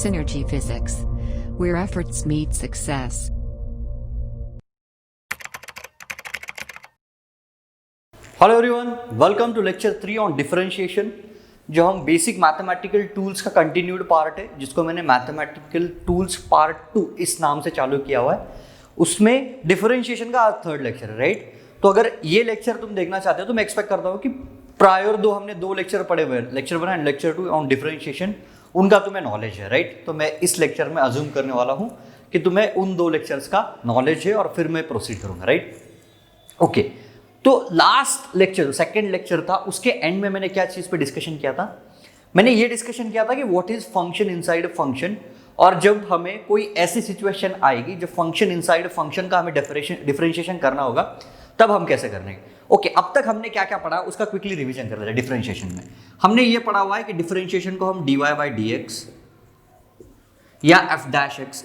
Synergy Physics, where efforts meet success. Hello everyone, welcome to lecture 3 on differentiation, जो हम basic mathematical tools का continued part है, जिसको मैंने मैथमेटिकल टूल्स पार्ट 2 इस नाम से चालू किया हुआ है। उसमें डिफरेंशिएशन का आज थर्ड लेक्चर है, राइट। तो अगर ये लेक्चर तुम देखना चाहते हो तो मैं एक्सपेक्ट करता हूँ कि प्रायर दो हमने दो लेक्चर पढ़े हुए हैं, lecture 1 and lecture 2 on differentiation, उनका तुम्हें नॉलेज है, राइट। तो मैं इस लेक्चर में अज्यूम करने वाला हूँ कि तुम्हें उन दो लेक्चर्स का नॉलेज है और फिर मैं प्रोसीड करूँगा, राइट। ओके, तो लास्ट लेक्चर, सेकंड लेक्चर था, उसके एंड में मैंने क्या चीज़ पे डिस्कशन किया था? मैंने ये डिस्कशन किया था कि what is function inside function, और जब हमें कोई ऐसी सिचुएशन आएगी जब फंक्शन इनसाइड फंक्शन का हमें डिफरेंशिएशन करना होगा, तब हम कैसे करेंगे। ओके, अब तक हमने क्या क्या पढ़ा उसका क्विकली रिवीजन कर लेते हैं। डिफरेंशिएशन में हमने ये पढ़ा हुआ है कि डिफरेंशिएशन को हम dy बाई dx या f डैश x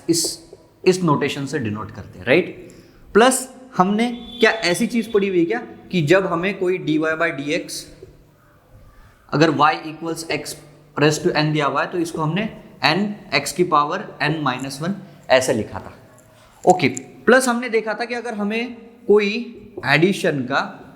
इस नोटेशन से डिनोट करते हैं, राइट। प्लस हमने क्या ऐसी चीज पढ़ी हुई है क्या कि जब हमें कोई dy बाई dx अगर y equals x raise to n दिया हुआ है तो इसको हमने n x की पावर n माइनस 1 ऐसे लिखा था। ओके, प्लस हमने देखा था कि अगर हमें कोई एडिशन का,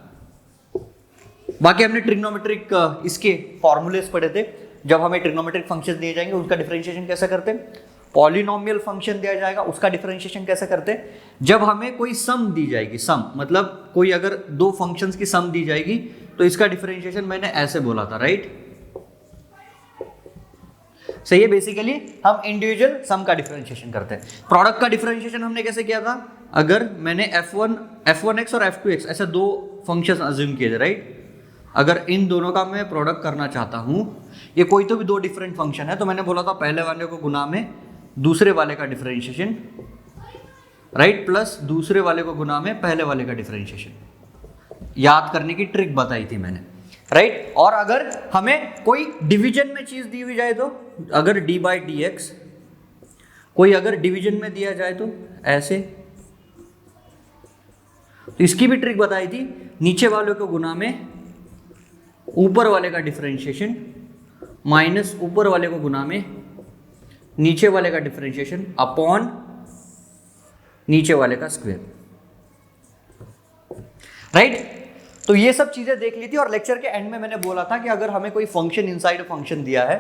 बाकी हमने ट्रिग्नोमेट्रिक इसके फॉर्मूलेस पढ़े थे, जब हमें ट्रिग्नोमेट्रिक फंक्शन दिए जाएंगे उसका डिफरेंशिएशन कैसे करते हैं, पॉलिनोमियल फंक्शन दिया जाएगा उसका डिफरेंशिएशन कैसे करते हैं, जब हमें कोई सम दी जाएगी, सम मतलब कोई अगर दो फंक्शंस की सम दी जाएगी तो इसका डिफरेंशिएशन मैंने ऐसे बोला था, राइट। सही है, बेसिकली हम इंडिविजुअल सम का डिफरेंशिएशन करते हैं। प्रोडक्ट का डिफरेंशिएशन हमने कैसे किया था, अगर मैंने f1x और f2x ऐसे दो फंक्शंस अज्यूम किए थे, राइट। अगर इन दोनों का मैं प्रोडक्ट करना चाहता हूं, ये कोई तो भी दो डिफरेंट फंक्शन है, तो मैंने बोला था पहले वाले को गुना में दूसरे वाले का डिफरेंशिएशन, राइट, प्लस दूसरे वाले को गुना में पहले वाले का डिफरेंशिएशन। याद करने की ट्रिक बताई थी मैंने, राइट। और अगर हमें कोई डिवीजन में चीज दी हुई जाए तो अगर d बाई dx कोई अगर डिवीजन में दिया जाए तो ऐसे, तो इसकी भी ट्रिक बताई थी, नीचे वाले को गुना में ऊपर वाले का डिफरेंशिएशन माइनस ऊपर वाले को गुना में नीचे वाले का डिफरेंशिएशन अपॉन नीचे वाले का स्क्वायर, राइट। तो ये सब चीजें देख ली थी, और लेक्चर के एंड में मैंने बोला था कि अगर हमें कोई फंक्शन इनसाइड फंक्शन दिया है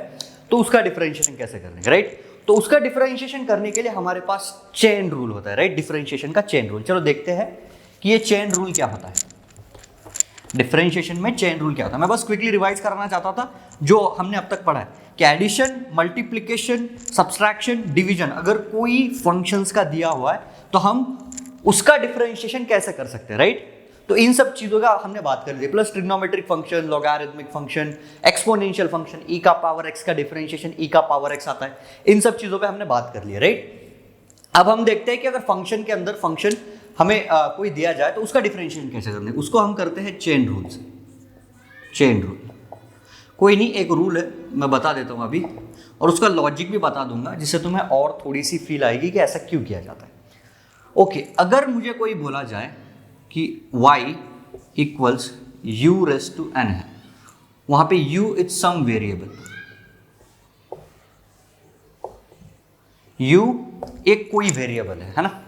तो उसका डिफरेंशिएशन कैसे करेंगे, राइट। तो उसका डिफरेंशिएशन करने के लिए हमारे पास चेन रूल होता है, राइट, डिफरेंशिएशन का चेन रूल। चलो देखते हैं कि ये चेन रूल क्या होता है, डिफरेंशिएशन में चेन रूल क्या होता है। मैं बस क्विकली रिवाइज करना चाहता था जो हमने अब तक पढ़ा है कि एडिशन, मल्टीप्लिकेशन, सब्सट्रैक्शन, डिवीजन, अगर कोई फंक्शंस का दिया हुआ है तो हम उसका डिफरेंशिएशन कैसे कर सकते हैं, राइट। तो इन सब चीजों का हमने बात कर ली, plus trigonometric function, logarithmic function, exponential function, e का पावर x का डिफरेंशिएशन e का पावर x आता है, इन सब चीजों पे हमने बात कर ली, राइट। अब हम देखते हैं कि अगर फंक्शन के अंदर फंक्शन हमें कोई दिया जाए तो उसका डिफरेंशिएशन कैसे करना है, उसको हम करते हैं चेन रूल से। चेन रूल कोई नहीं, एक रूल है, मैं बता देता हूँ अभी, और उसका लॉजिक भी बता दूंगा जिससे तुम्हें और थोड़ी सी फील आएगी कि ऐसा क्यों किया जाता है। ओके, अगर मुझे कोई बोला जाए कि y equals u raise to n है, वहां पे u is some variable, u एक कोई वेरिएबल है ना।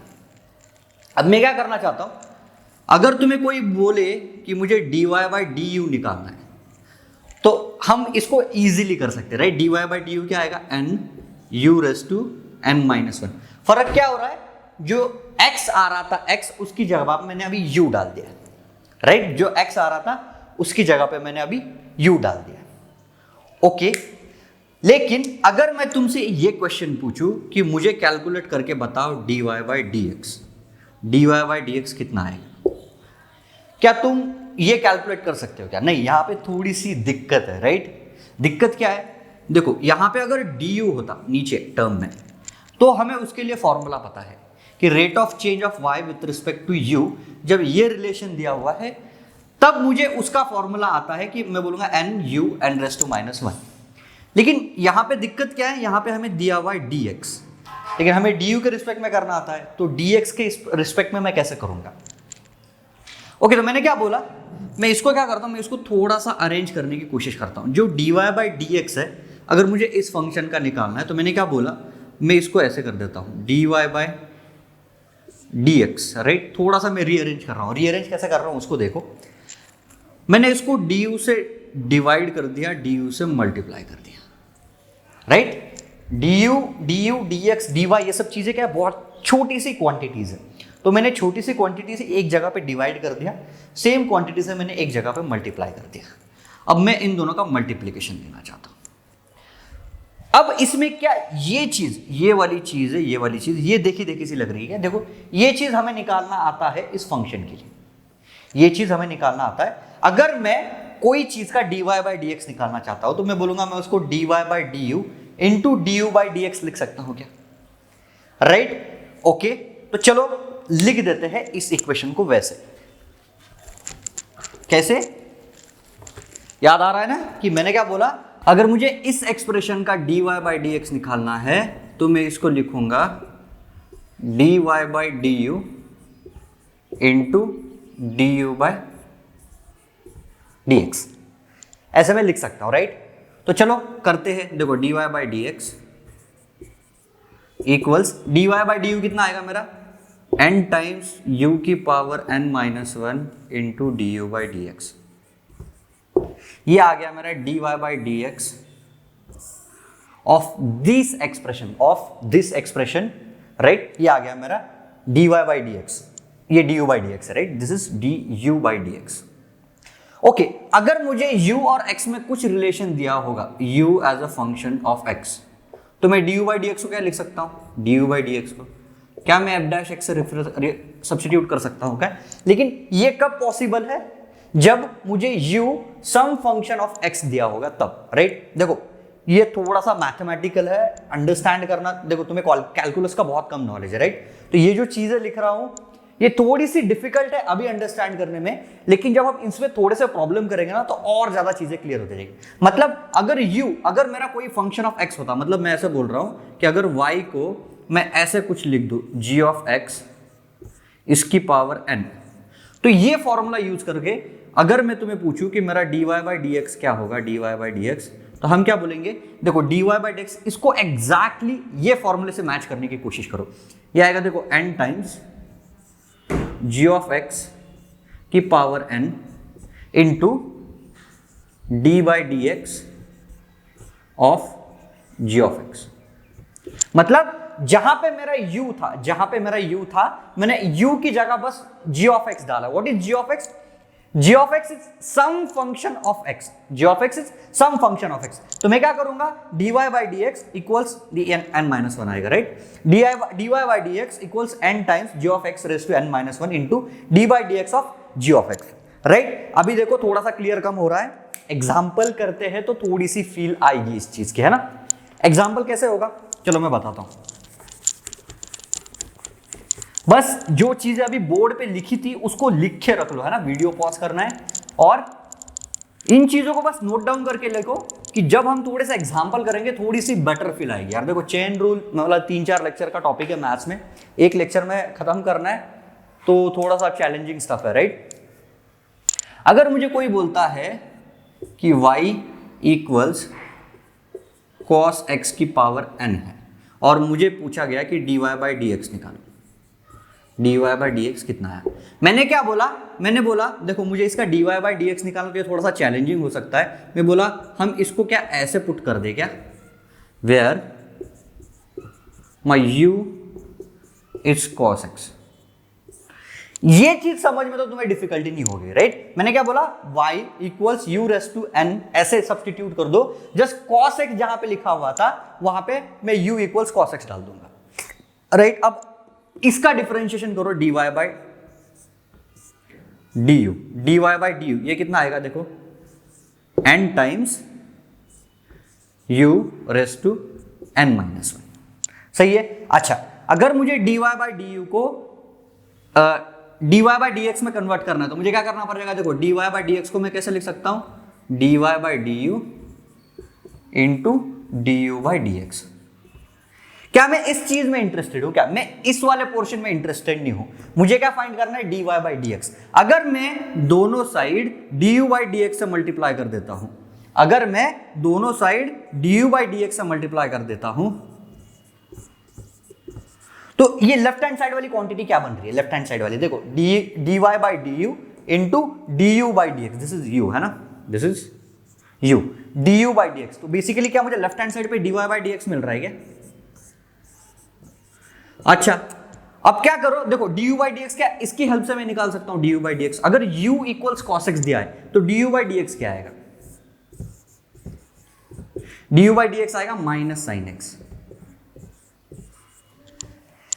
अब मैं क्या करना चाहता हूं, अगर तुम्हें कोई बोले कि मुझे dy बाई du निकालना है तो हम इसको इजीली कर सकते हैं, राइट। dy बाई du क्या आएगा, n u raise to n minus 1। फर्क क्या हो रहा है, जो x आ रहा था x, उसकी जगह पे मैंने अभी u डाल दिया, राइट। जो x आ रहा था उसकी जगह पे मैंने अभी u डाल दिया। ओके, लेकिन अगर मैं तुमसे ये क्वेश्चन पूछूं कि मुझे कैलकुलेट करके बताओ dy बाई dx कितना आएगा, क्या तुम ये कैलकुलेट कर सकते हो क्या? नहीं, यहां पे थोड़ी सी दिक्कत है, राइट। दिक्कत क्या है, देखो यहां पे अगर du होता नीचे टर्म में तो हमें उसके लिए फॉर्मूला पता है कि rate of change of y with respect to u, जब ये रिलेशन दिया हुआ है तब मुझे उसका फॉर्मूला आता है कि मैं बोलूंगा n u n raise to minus 1। लेकिन यहां पे दिक्कत क्या है, यहां पे हमें दिया हुआ है dx, लेकिन हमें du के रिस्पेक्ट में करना आता है, तो dx के रिस्पेक्ट में मैं कैसे करूंगा। ओके, तो मैंने क्या बोला, मैं इसको क्या करता हूं, मैं इसको थोड़ा सा अरेंज करने की कोशिश करता हूं। जो dy बाई dx है अगर मुझे इस फंक्शन का निकालना है तो मैंने क्या बोला, मैं इसको ऐसे कर देता हूँ dy बाय dx, राइट। थोड़ा सा मैं रीअरेंज कर रहा हूँ, रीअरेंज कैसे कर रहा हूँ उसको देखो। मैंने इसको du से डिवाइड कर दिया, du से मल्टीप्लाई कर दिया, राइट। du dx dy ये सब चीजें क्या है, बहुत छोटी सी क्वांटिटीज है, तो मैंने छोटी सी क्वांटिटी से एक जगह पे डिवाइड कर दिया, सेम क्वांटिटी से मैंने एक जगह पे मल्टीप्लाई कर दिया। अब मैं इन दोनों का मल्टीप्लिकेशन लेना चाहता हूं। अब इसमें क्या, ये चीज, ये वाली चीज है, ये वाली चीज, ये देखी सी लग रही है, देखो ये चीज हमें निकालना आता है इस फंक्शन के लिए, ये चीज हमें निकालना आता है। अगर मैं कोई चीज का dy बाई dx निकालना चाहता हूं तो मैं बोलूंगा मैं उसको dy by du into du by dx लिख सकता हूं क्या, राइट। ओके, तो चलो लिख देते हैं इस इक्वेशन को वैसे। कैसे, याद आ रहा है ना कि मैंने क्या बोला, अगर मुझे इस एक्सप्रेशन का dy बाई dx निकालना है तो मैं इसको लिखूंगा dy by du into du by dx, ऐसे मैं लिख सकता हूं, राइट। तो चलो करते हैं, देखो dy by dx equals dy by du कितना आएगा मेरा, n टाइम्स u की power n minus 1 into du by dx। ये आ गया मेरा dy by dx of this expression, right. ये आ गया मेरा dy बाई dx, ये du बाई dx है, right, this is du by dx। Okay, अगर मुझे u और x में कुछ रिलेशन दिया होगा, u as a function of x, तो मैं du बाई dx को क्या लिख सकता हूं, du बाई dx को क्या मैं f डैश x से सब्स्टिट्यूट कर सकता हूं क्या। लेकिन ये कब पॉसिबल है, जब मुझे u some function of x दिया होगा तब, राइट। देखो ये थोड़ा सा मैथमेटिकल है, अंडरस्टैंड करना, देखो तुम्हें कैलकुलस का बहुत कम नॉलेज है, राइट। तो ये जो चीजें लिख रहा हूं ये थोड़ी सी डिफिकल्ट है अभी अंडरस्टैंड करने में, लेकिन जब हम इसमें थोड़े से प्रॉब्लम करेंगे ना तो और ज्यादा चीजें क्लियर हो जाएगी। मतलब अगर मेरा कोई फंक्शन ऑफ x होता, मतलब मैं ऐसे बोल रहा हूं कि अगर y को मैं ऐसे कुछ लिख दूं g ऑफ x इसकी पावर n, तो ये फॉर्मूला यूज करके अगर मैं तुम्हें पूछूं कि मेरा dy बाई dx क्या होगा, dy बाई dx, तो हम क्या बोलेंगे, देखो dy बाई dx इसको एग्जैक्टली ये फॉर्मूले से मैच करने की कोशिश करो। ये आएगा देखो n times g of x की power n into d by D x of g of x। मतलब जहां पे मेरा u था, मैंने u की जगह बस g ऑफ x डाला। What is g of x? g of x is some function of x, g of x is some function of x। तो मैं क्या करूंगा, dy by dx equals n minus 1 आएगा, right. dy by dx equals n times g of x raise to n minus 1 into d by dx of g of x, right. अभी देखो थोड़ा सा clear कम हो रहा है, एग्जाम्पल करते हैं तो थोड़ी सी फील आएगी इस चीज की, है ना। एग्जाम्पल कैसे होगा, चलो मैं बताता हूं। बस जो चीजें अभी बोर्ड पे लिखी थी उसको लिख के रख लो, है ना। वीडियो पॉज करना है और इन चीजों को बस नोट डाउन करके लिखो कि जब हम थोड़े से एग्जांपल करेंगे थोड़ी सी बेटर फील आएगी। यार देखो चेन रूल मतलब 3-4 लेक्चर का टॉपिक है मैथ्स में, एक लेक्चर में खत्म करना है तो थोड़ा सा चैलेंजिंग स्टफ है, राइट। अगर मुझे कोई बोलता है कि y इक्वल्स cos x की पावर n है और मुझे पूछा गया कि dy बाई dx निकालो, dy बाई dx कितना है। मैंने क्या बोला, मैंने बोला देखो मुझे इसका dy बाई dx निकालना तो ये थोड़ा सा चैलेंजिंग हो सकता है। मैं बोला हम इसको क्या ऐसे पुट कर दे क्या, where my u is cos x। ये चीज समझ में तो तुम्हें डिफिकल्टी नहीं होगी, राइट। मैंने क्या बोला, y equals u raise to n ऐसे सब्स्टिट्यूट कर दो, जस्ट cos x जहां पे लिखा हुआ था वहां पे मैं u इक्वल्स cos x डाल दूंगा, राइट। अब इसका डिफरेंशिएशन करो dy by du, dy by du ये कितना आएगा देखो n times u raise to n minus 1, सही है। अच्छा अगर मुझे dy बाई du को dy बाई dx में कन्वर्ट करना है तो मुझे क्या करना पड़ेगा, देखो dy बाई dx को मैं कैसे लिख सकता हूं, dy by du into du by dx। क्या मैं इस चीज में इंटरेस्टेड हूं, क्या मैं इस वाले पोर्शन में इंटरेस्टेड नहीं हूं। मुझे क्या फाइंड करना है, dy बाई dx। अगर मैं दोनों साइड du बाई dx से मल्टीप्लाई कर देता हूं, अगर मैं दोनों side du by D x से मल्टीप्लाई कर देता हूं तो ये लेफ्ट हैंड साइड वाली क्वांटिटी क्या बन रही है? लेफ्ट हैंड साइड वाली देखो dy by D you into D you by D x, this is you है ना, this is you, D you by D x. तो बेसिकली क्या मुझे लेफ्ट हैंड साइड पे dy बाई डी एक्स मिल रहा है क्या? अच्छा अब क्या करो, देखो du बाई डी एक्स क्या, इसकी हेल्प से मैं निकाल सकता हूं du बाई डी एक्स। अगर u इक्वल्स cos x दिया है तो du बाई डी एक्स क्या आएगा? du बाई डी एक्स आएगा माइनस साइन एक्स।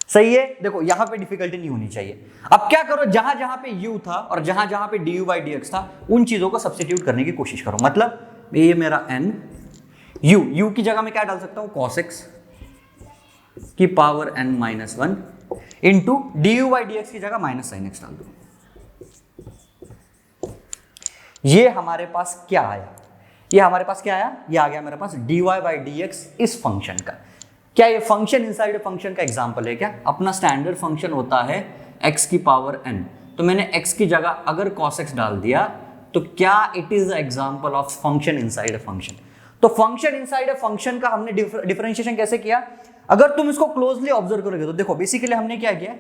सही है, देखो यहां पे डिफिकल्टी नहीं होनी चाहिए। अब क्या करो, जहां जहां पे u था और जहां जहां पे du बाई डी एक्स था उन चीजों को सब्स्टिट्यूट करने की कोशिश करो। मतलब ये मेरा n, u की जगह में क्या डाल सकता हूं? cos x की power n minus 1 into du by D x की जगह माइनस साइन एक्स डाल दो। ये हमारे पास क्या आया? ये हमारे पास क्या आया? ये आ गया मेरे पास dy बाई डी एक्स इस फंक्शन का। क्या ये फंक्शन इनसाइड फंक्शन का एग्जांपल है क्या? अपना स्टैंडर्ड फंक्शन होता है x की पावर n, तो मैंने x की जगह अगर cos x डाल दिया तो क्या it is example of function inside a function? तो फंक्शन इनसाइड अ फंक्शन का हमने डिफरेंशिएशन कैसे किया? अगर तुम इसको क्लोजली ऑब्जर्व करोगे तो देखो बेसिकली हमने क्या किया,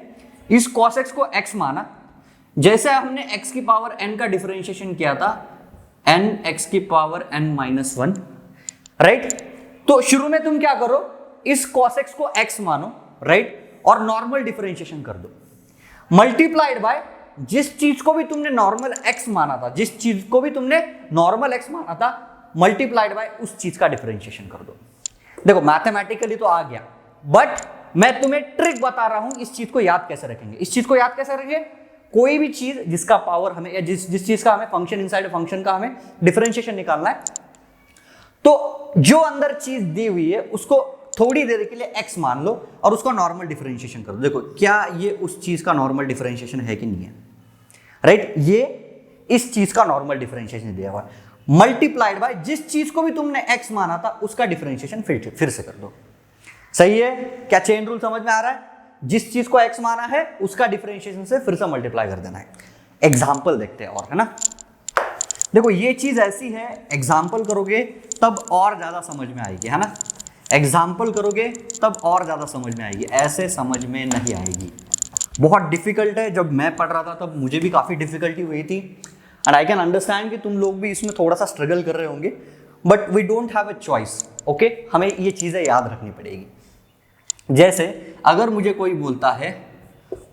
इस cos x को x माना, जैसे हमने x की पावर n का डिफरेंशिएशन किया था n x की पावर n माइनस 1, राइट? तो शुरू में तुम क्या करो, इस cos x को x मानो, राइट, और नॉर्मल डिफरेंशिएशन कर दो, मल्टीप्लाइड बाय जिस चीज को भी तुमने नॉर्मल x माना था, जिस चीज को भी तुमने नॉर्मल x माना था, मल्टीप्लाइड बाय उस चीज का डिफरेंशिएशन कर दो। देखो मैथमेटिकली तो आ गया, बट मैं तुम्हें ट्रिक बता रहा हूं, इस चीज को याद कैसे रखेंगे। इस चीज को याद कैसे रखेंगे? कोई भी चीज जिसका पावर हमें या जिस चीज का हमें फंक्शन इनसाइड फंक्शन का हमें डिफरेंशिएशन निकालना है, तो जो अंदर चीज दी हुई है उसको थोड़ी देर के लिए x मान लो और उसका नॉर्मल डिफरेंशिएशन कर दो। देखो क्या ये उस चीज का नॉर्मल डिफरेंशिएशन है कि नहीं है, राइट? ये इस चीज का नॉर्मल डिफरेंशिएशन दिया हुआ है, मल्टीप्लाइड बाय जिस चीज को भी तुमने x माना था उसका डिफरेंशिएशन फिर से कर दो। सही है? क्या चेन रूल समझ में आ रहा है? जिस चीज को x माना है उसका डिफरेंशिएशन से फिर से मल्टीप्लाई कर देना है। एग्जाम्पल देखते हैं और, है ना? देखो ये चीज ऐसी है, एग्जाम्पल करोगे तब और ज्यादा समझ में आएगी, है ना? एग्जाम्पल करोगे तब और ज्यादा समझ में आएगी, ऐसे समझ में नहीं आएगी। बहुत डिफिकल्ट है, जब मैं पढ़ रहा था तब मुझे भी काफी डिफिकल्टी हुई थी, एंड आई कैन अंडरस्टैंड कि तुम लोग भी इसमें थोड़ा सा स्ट्रगल कर रहे होंगे, but we don't have a choice, okay? हमें ये चीजें याद रखनी पड़ेगी। जैसे अगर मुझे कोई बोलता है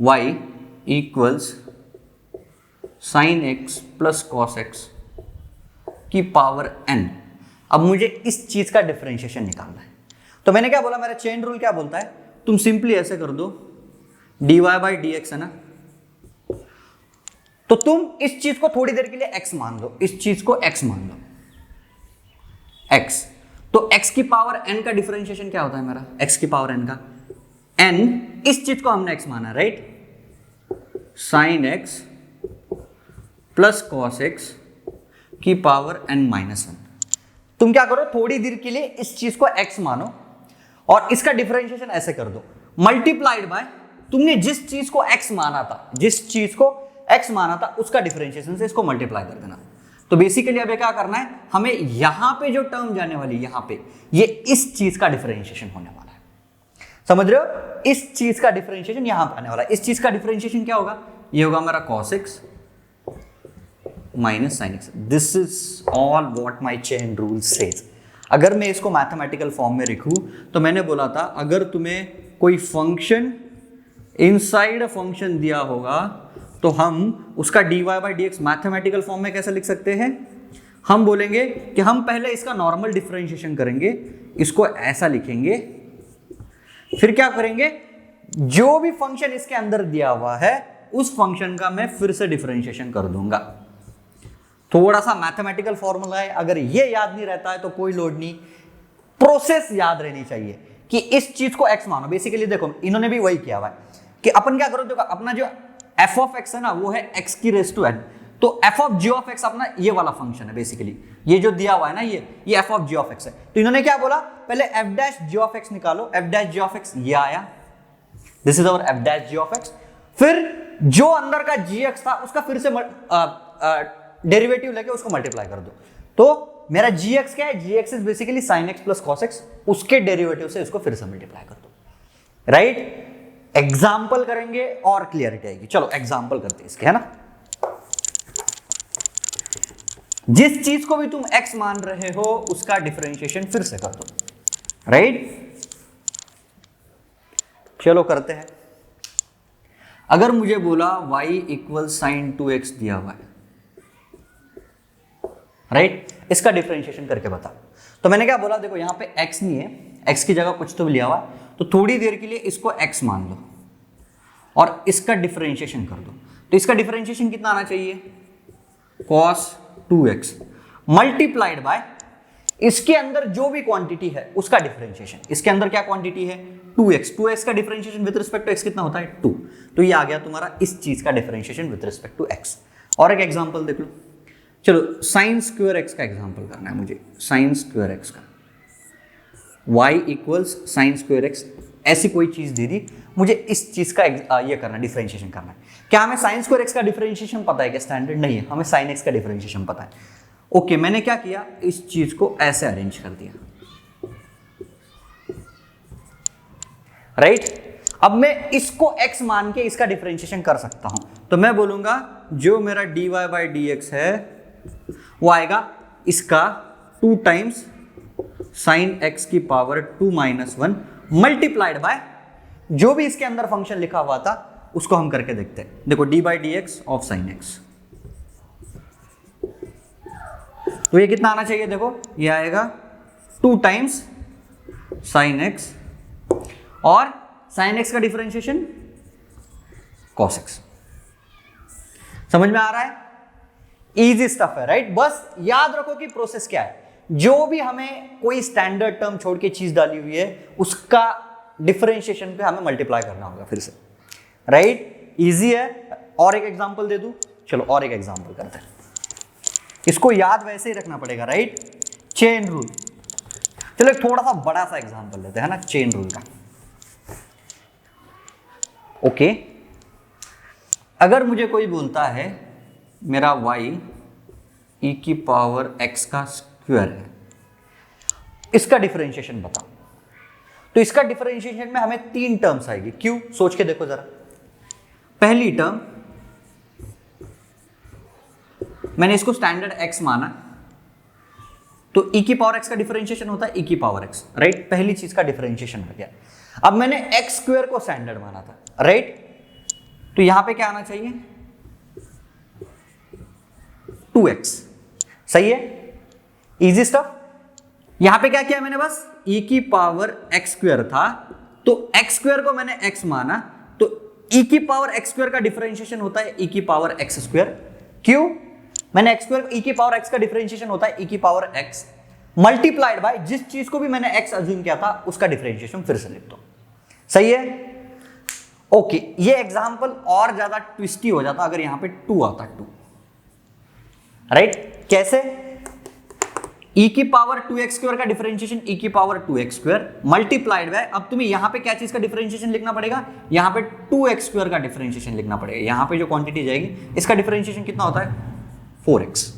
y equals sine x plus cos x की पावर n, अब मुझे इस चीज का डिफरेंशिएशन निकालना है, तो मैंने क्या बोला, मेरा चेन रूल क्या बोलता है, तुम सिंपली ऐसे कर दो dy बाई डी एक्स, है ना? तो तुम इस चीज को थोड़ी देर के लिए x मान लो, इस चीज को x मान लो, x, तो x की पावर n का डिफरेंशिएशन क्या होता है मेरा? x की पावर n का n, इस चीज को हमने x माना, right? Sine x plus cos x की पावर n माइनस 1। तुम क्या करो, थोड़ी देर के लिए इस चीज को x मानो और इसका डिफरेंशिएशन ऐसे कर दो, मल्टीप्लाइड बाय तुमने जिस चीज को x माना था, जिस चीज को x माना था उसका डिफरेंशिएशन से इसको मल्टीप्लाई कर देना। तो बेसिकली अब क्या करना है, हमें यहां पे जो टर्म जाने वाली, यहां पे ये इस चीज का डिफरेंशिएशन होने वाला है, समझ रहे हो? इस चीज का डिफरेंशिएशन यहां पे आने वाला है। इस चीज का डिफरेंशिएशन क्या होगा? ये होगा मेरा cos x minus sine x. This is all what my chain rule says. अगर मैं इसको मैथमेटिकल फॉर्म में लिखूं तो मैंने बोला था, अगर तुम्हें कोई फंक्शन इनसाइड अ फंक्शन दिया होगा तो हम उसका dy by D x mathematical form में कैसे लिख सकते हैं? हम बोलेंगे कि हम पहले इसका नॉर्मल डिफरेंशिएशन करेंगे, इसको ऐसा लिखेंगे, फिर क्या करेंगे, जो भी फंक्शन इसके अंदर दिया हुआ है उस फंक्शन का मैं फिर से डिफरेंशिएशन कर दूंगा। थोड़ा सा मैथमेटिकल फॉर्मूला है, अगर ये याद नहीं रहता है तो कोई लोड नहीं, प्रोसेस याद रहनी चाहिए कि इस चीज को x मानो। बेसिकली देखो इन्होंने भी वही किया हुआ है कि अपन क्या करो, देखो अपना जो f ऑफ x है ना वो है x की रेस टू n, तो f of g of x अपना ये वाला फंक्शन है। बेसिकली ये जो दिया हुआ है ना, ये f of g of x है। तो इन्होंने क्या बोला, पहले f dash g of x निकालो, f dash g of x ये आया, this is our f dash g of x। फिर जो अंदर का gx था उसका फिर से डेरिवेटिव लेके उसको मल्टीप्लाई कर दो, तो मेरा gx क्या है, gx is basically sin x plus cos x, उसके डेरिवेटिव से इसको फिर से मल्टीप्लाई कर दो, राइट। एग्जाम्पल करेंगे और क्लियरिटी आएगी। चलो एग्जाम्पल करते हैं इसके, है ना। जिस चीज को भी तुम x मान रहे हो उसका डिफरेंशिएशन फिर से कर दो, राइट। चलो करते हैं। अगर मुझे बोला y इक्वल साइन 2x दिया हुआ है, राइट, इसका डिफरेंशिएशन करके बता। तो मैंने क्या बोला, देखो यहां पे x नहीं है, x की जगह कुछ तो भी लिया हुआ है, तो थोड़ी देर के लिए इसको x मान लो और इसका डिफरेंशिएशन कर दो। तो इसका डिफरेंशिएशन कितना आना चाहिए, cos 2x मल्टीप्लाइड बाय इसके अंदर जो भी क्वांटिटी है उसका डिफरेंशिएशन। इसके अंदर क्या क्वांटिटी है, 2x। 2x का differentiation with respect to x कितना होता है, 2। तो ये आ गया तुम्हारा इस चीज का differentiation with respect to x। और एक एग्जांपल देख लो। चलो साइन स्क्वायर x का एग्जांपल करना है मुझे, साइन स्क्वायर x का। y equals sine square x, ऐसी कोई चीज दे दी, मुझे इस चीज का ये करना, डिफरेंशिएशन करना है। क्या हमें साइन स्क्वायर x का डिफरेंशिएशन पता है क्या, स्टैंडर्ड नहीं है, हमें साइन x का डिफरेंशिएशन पता है। ओके, मैंने क्या किया, इस चीज को ऐसे अरेंज कर दिया, राइट। अब मैं इसको x मान के इसका डिफरेंशिएशन कर सकता हूं। तो मैं बोलूंगा जो मेरा dy बाई dx है वो आएगा इसका 2 टाइम्स साइन x की पावर 2 माइनस 1 मल्टीप्लाइड बाय जो भी इसके अंदर फंक्शन लिखा हुआ था उसको हम करके देखते हैं। देखो D by D x of sine x, तो ये कितना आना चाहिए, देखो ये आएगा 2 टाइम्स साइन एक्स और साइन एक्स का डिफरेंशिएशन कॉस एक्स। समझ में आ रहा है, इजी स्टफ है, राइट। बस याद रखो कि प्रोसेस क्या है, जो भी हमें कोई स्टैंडर्ड टर्म छोड़ के चीज डाली हुई है उसका डिफरेंशिएशन पे हमें मल्टीप्लाई करना होगा फिर से, राइट। इजी है। और एक एग्जांपल दे दूं, चलो और एक एग्जांपल करते हैं। इसको याद वैसे ही रखना पड़ेगा, राइट, चेन रूल। चलो एक थोड़ा सा बड़ा सा एग्जांपल लेते हैं ना चेन रूल का। ओके, अगर मुझे कोई बोलता है मेरा y e की पावर x का स्क्वायर है, इसका डिफरेंशिएशन बताओ। तो इसका डिफरेंशिएशन में हमें 3 टर्म्स आएगी। क्यों, सोच के देखो जरा। पहली टर्म, मैंने इसको स्टैंडर्ड x माना, तो e की पावर x का डिफरेंशिएशन होता है e की पावर x, राइट। पहली चीज का डिफरेंशिएशन हो गया। अब मैंने x स्क्वायर को स्टैंडर्ड माना था, राइट। तो यहां पे क्या आना चाहिए, 2x, सही है, इजी स्टफ। यहां पे क्या किया मैंने, बस e की पावर x स्क्वायर था, तो x स्क्वायर को मैंने x माना, तो e की पावर x स्क्वायर का डिफरेंशिएशन होता है e की पावर x स्क्वायर। क्यों, मैंने x स्क्वायर, e की पावर x का डिफरेंशिएशन होता है e की पावर x मल्टीप्लाइड बाय जिस चीज को भी मैंने x अज्यूम किया था उसका डिफरेंशिएशन फिर से लिख दो, सही है। ओके, ये एग्जांपल और ज्यादा ट्विस्टी हो जाता अगर यहां पे 2 आता, 2, राइट। कैसे, e की पावर 2x स्क्वायर का डिफरेंशिएशन e की power 2x square multiplied by, अब तुम्हें यहां पे क्या चीज का डिफरेंशिएशन लिखना पड़ेगा, यहां पे 2x स्क्वायर का डिफरेंशिएशन लिखना पड़ेगा। यहां पे जो क्वांटिटी जाएगी इसका डिफरेंशिएशन कितना होता है, 4x,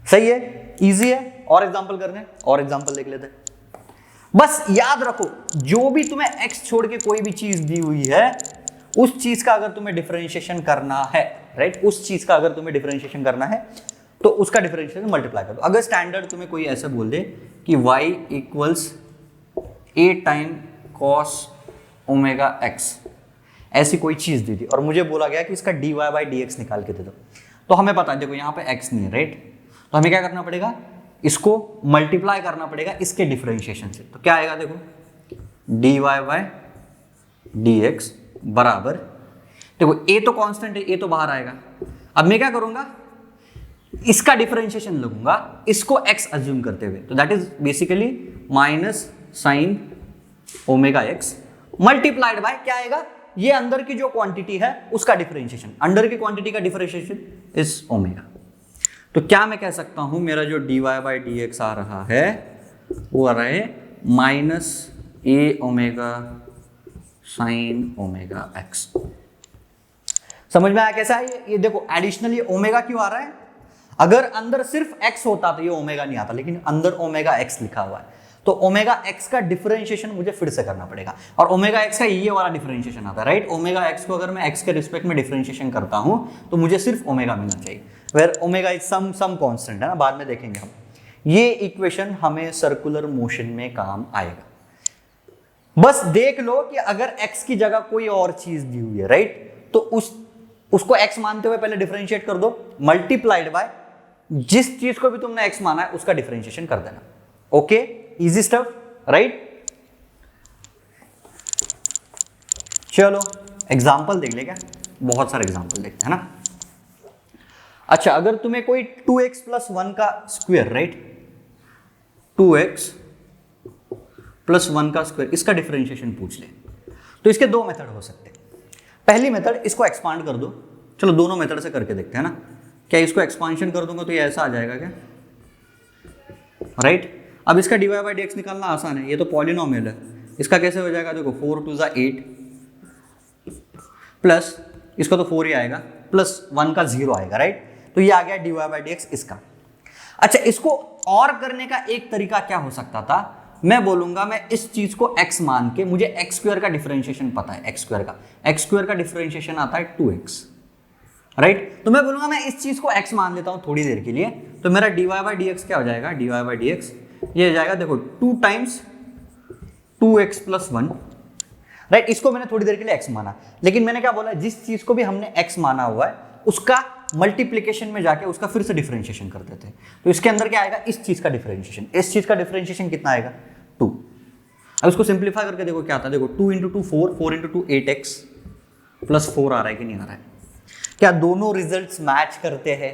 सही है, इजी है। और एग्जांपल करने, और एग्जांपल देख लेते हैं। बस याद रखो, जो भी तुम्हें x छोड़ के कोई भी चीज दी हुई है उस चीज का अगर तुम्हें डिफरेंशिएशन करना है, राइट, उस चीज का अगर तुम्हें डिफरेंशिएशन करना है तो उसका डिफरेंशिएशन मल्टीप्लाई कर दो। अगर स्टैंडर्ड तुम्हें कोई ऐसे बोल दे कि y equals a time cos omega x, ऐसी कोई चीज दी थी और मुझे बोला गया कि इसका dy बाई dx निकाल के दे दो, तो हमें पता है देखो यहाँ पे x नहीं है, राइट। तो हमें क्या करना पड़ेगा, इसको मल्टीप्लाई करना पड़ेगा इसके डिफरेंशिएशन से। तो क्या आएगा, देखो dy बाई dx बराबर, देखो a तो कांस्टेंट है, a तो बाहर आएगा। अब मैं क्या करूंगा, इसका डिफरेंशिएशन लगूंगा इसको x अज्यूम करते हुए, तो that is basically minus sine omega x multiplied bye क्या आएगा, ये अंदर की जो क्वांटिटी है उसका डिफरेंशिएशन, अंदर की क्वांटिटी का डिफरेंशिएशन इज ओमेगा। तो क्या मैं कह सकता हूं, मेरा जो dy बाई dx आ रहा है वो आ रहा है minus a omega sine omega x। समझ में आया कैसा है ये देखो एडिशनली ओमेगा क्यों आ रहा है, अगर अंदर सिर्फ x होता तो ये ओमेगा नहीं आता, लेकिन अंदर ओमेगा x लिखा हुआ है, तो ओमेगा x का डिफरेंशिएशन मुझे फिर से करना पड़ेगा, और ओमेगा x का ये वाला डिफरेंशिएशन आता है, राइट। ओमेगा x को अगर मैं x के रिस्पेक्ट में डिफरेंशिएशन करता हूं तो मुझे सिर्फ ओमेगा मिलना चाहिए, where omega is some constant है ना, बाद में देखेंगे हम। ये इक्वेशन हमें सर्कुलर मोशन में काम आएगा। बस देख लो कि अगर x की जगह कोई और चीज दी हुई है, राइट, तो उसको x मानते हुए पहले डिफरेंशिएट कर दो, मल्टीप्लाइड बाय जिस चीज को भी तुमने x माना है उसका डिफरेंशिएशन कर देना। Okay, easy stuff, right. चलो एग्जांपल देख ले, क्या बहुत सारे एग्जांपल देखते हैं ना। अच्छा, अगर तुम्हें कोई 2x प्लस 1 का स्क्वायर, राइट, 2x प्लस 1 का स्क्वायर, इसका डिफरेंशिएशन पूछ ले, तो इसके दो मेथड हो सकते हैं। पहली मेथड, इसको एक्सपांड कर दो। चलो दोनों मेथड से करके देखते हैं ना। क्या इसको एक्सपांशन कर दूंगा तो ये ऐसा आ जाएगा क्या, राइट। अब इसका dy बाई dx निकालना आसान है, ये तो पॉलिनोमियल है। इसका कैसे हो जाएगा, देखो 4 2 ज़ा 8 प्लस इसका तो 4 ही आएगा, प्लस 1 का 0 आएगा, राइट। तो ये आ गया dy बाई dx इसका। अच्छा, इसको और करने का एक तरीका क्या हो सकता था, मैं बोलूंगा मैं इस चीज को x मान के, मुझे x स्क्वायर का डिफरेंशिएशन पता है, x स्क्वायर का डिफरेंशिएशन आता है 2x, राइट। तो मैं बोलूंगा मैं इस चीज को x मान लेता हूं थोड़ी देर के लिए, तो मेरा dy बाई dx क्या हो जाएगा, dy बाई dx ये हो जाएगा, देखो 2 टाइम्स 2x प्लस 1, राइट। इसको मैंने थोड़ी देर के लिए x माना, लेकिन मैंने क्या बोला, जिस चीज को भी हमने x माना हुआ है उसका मल्टीप्लिकेशन में जाके उसका फिर से डिफरेंशिएशन कर देते हैं। तो इसके अंदर क्या आएगा, इस चीज का डिफरेंशिएशन, इस चीज का डिफरेंशिएशन कितना आएगा, 2। अब इसको सिंप्लीफाई करके देखो क्या आता है, देखो 2 इंटू 2 4, 4 इंटू 2 8x प्लस 4 आ रहा है कि नहीं आ रहा है। क्या दोनों रिजल्ट्स मैच करते हैं,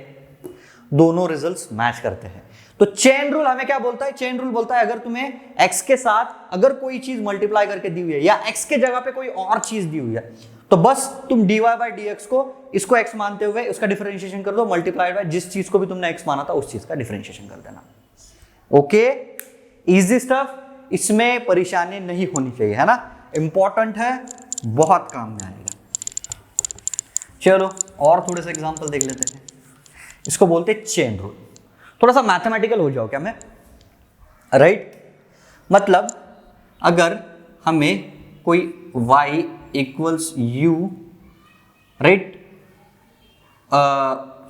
दोनों रिजल्ट्स मैच करते हैं। तो चेन रूल हमें क्या बोलता है, चेन रूल बोलता है अगर तुम्हें x के साथ अगर कोई चीज मल्टीप्लाई करके दी हुई है या x के जगह पे कोई और चीज दी हुई है, तो बस तुम dy बाई dx को, इसको x मानते हुए उसका डिफरेंशिएशन कर दो, मल्टीप्लाइड बाय जिस चीज को भी तुमने x माना था उस चीज का डिफरेंशिएशन कर देना। ओके, इजी स्टफ, इसमें परेशानी नहीं होनी चाहिए, है ना, इंपॉर्टेंट है, बहुत काम में आएगा। चलो और थोड़े से एग्जांपल देख लेते हैं। इसको बोलते हैं चेन रूल। थोड़ा सा मैथमेटिकल हो जाओ क्या मैं, राइट। मतलब अगर हमें कोई y equals u, right,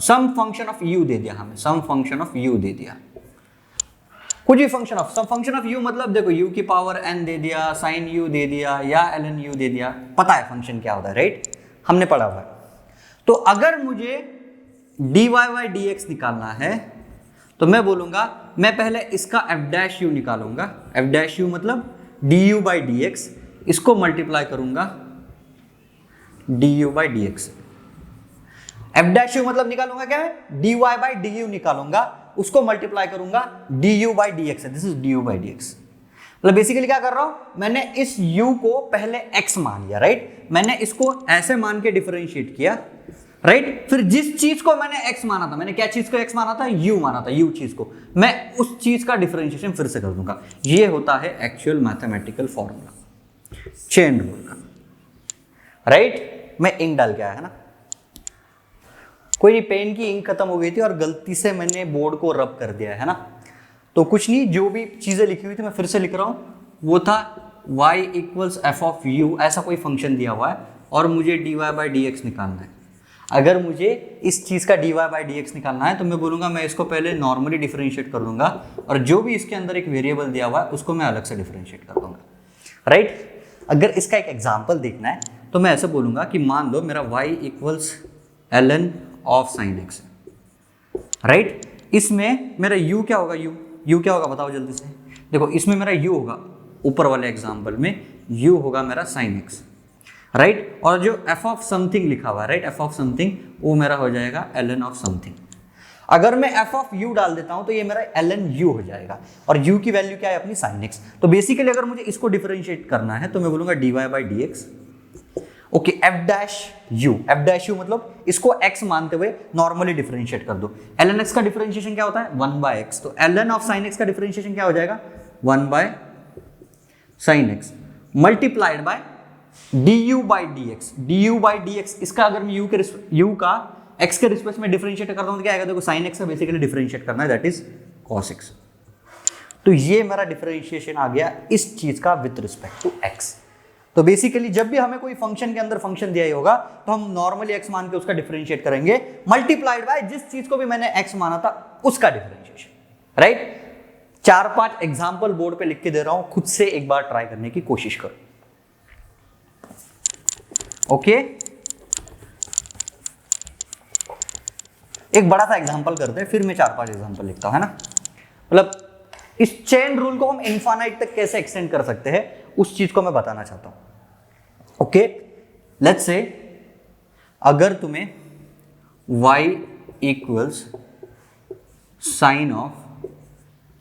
some function of u दे दिया, हमें सम फंक्शन ऑफ u दे दिया, कुछ भी function of, some function of u मतलब देखो u की पावर n दे दिया, साइन u दे दिया या ln u दे दिया, पता है फंक्शन क्या होता है, राइट, हमने पढ़ा हुआ है। तो अगर मुझे dy बाई dx निकालना है तो मैं बोलूंगा मैं पहले इसका f डैश u निकालूंगा, f डैश u मतलब du बाई dx, इसको मल्टीप्लाई करूंगा du by dx। f dash u मतलब निकालूंगा क्या है, dy बाई du निकालूंगा, उसको मल्टीप्लाई करूंगा du by dx, this is du by dx। मतलब बेसिकली क्या कर रहा हूं, मैंने इस u को पहले x मान लिया, राइट, मैंने इसको ऐसे मान के डिफरेंशिएट किया, राइट। फिर जिस चीज को मैंने x माना था, मैंने क्या चीज को x माना था, u माना था, u चीज को, मैं उस चीज का डिफरेंशिएशन फिर से कर दूंगा। ये होता है actual mathematical formula chain rule का, राइट। मैं इंक डाल के आया है ना, कोई नहीं, पेन की इंक खत्म हो गई थी और गलती से मैंने बोर्ड को रब कर दिया है ना, तो कुछ नहीं, जो भी चीजें लिखी हुई थी मैं फिर से लिख रहा हूं। वो था y equals F of you, ऐसा कोई फंक्शन दिया हुआ है और मुझे dy बाई dx निकालना है। अगर मुझे इस चीज का dy बाई dx निकालना है तो मैं बोलूंगा मैं इसको पहले नॉर्मली डिफरेंशिएट कर दूंगा और जो भी इसके अंदर एक वेरिएबल दिया हुआ है उसको मैं अलग से डिफरेंशिएट कर दूंगा, राइट। अगर इसका एक एग्जांपल देखना है तो मैं ऐसे बोलूंगा कि मान लो मेरा y equals ln of sine x, right. इसमें मेरा u क्या होगा, u क्या होगा बताओ जल्दी से। देखो इसमें मेरा u होगा, ऊपर वाले एग्जांपल में u होगा मेरा साइन x, राइट। और जो f ऑफ समथिंग लिखा हुआ है, राइट, f ऑफ समथिंग, वो मेरा हो जाएगा ln ऑफ समथिंग। अगर मैं f ऑफ u डाल देता हूं तो ये मेरा ln u हो जाएगा और u की वैल्यू क्या है अपनी sin x। तो बेसिकली अगर मुझे इसको डिफरेंशिएट करना है तो मैं बोलूंगा dy by dx, okay, f dash u मतलब इसको x मानते हुए नॉर्मली डिफरेंशिएट कर दो। ln x का डिफरेंशिएशन क्या होता है, 1 बाय x, तो ln ऑफ sin x का डिफरेंशिएशन क्या हो जाएगा, 1 by sin x multiplied by du by dx, du by dx, इसका अगर मैं u का x के रिस्पेक्ट में डिफरेंशिएट करता हूं तो क्या आएगा, देखो sin x का बेसिकली डिफरेंशिएट करना है, दैट इज cos x। तो ये मेरा डिफरेंशिएशन आ गया इस चीज का विद रिस्पेक्ट टू x। तो बेसिकली जब भी हमें कोई फंक्शन के अंदर फंक्शन दिया ही होगा तो हम नॉर्मली x मान के उसका डिफरेंशिएट करेंगे मल्टीप्लाइड बाय जिस चीज को भी मैंने x माना था उसका डिफरेंशिएशन, राइट। 4-5 एग्जाम्पल बोर्ड पे लिख के दे रहा हूं, खुद से एक बार ट्राई करने की कोशिश करो। ओके, एक बड़ा सा एग्जाम्पल करते हैं, फिर मैं 4-5 एग्जाम्पल लिखता हूं, है ना। मतलब इस चेन रूल को हम इनफाइनाइट तक कैसे एक्सटेंड कर सकते हैं उस चीज को मैं बताना चाहता हूं। ओके, लेट्स से अगर तुम्हें y equals sine of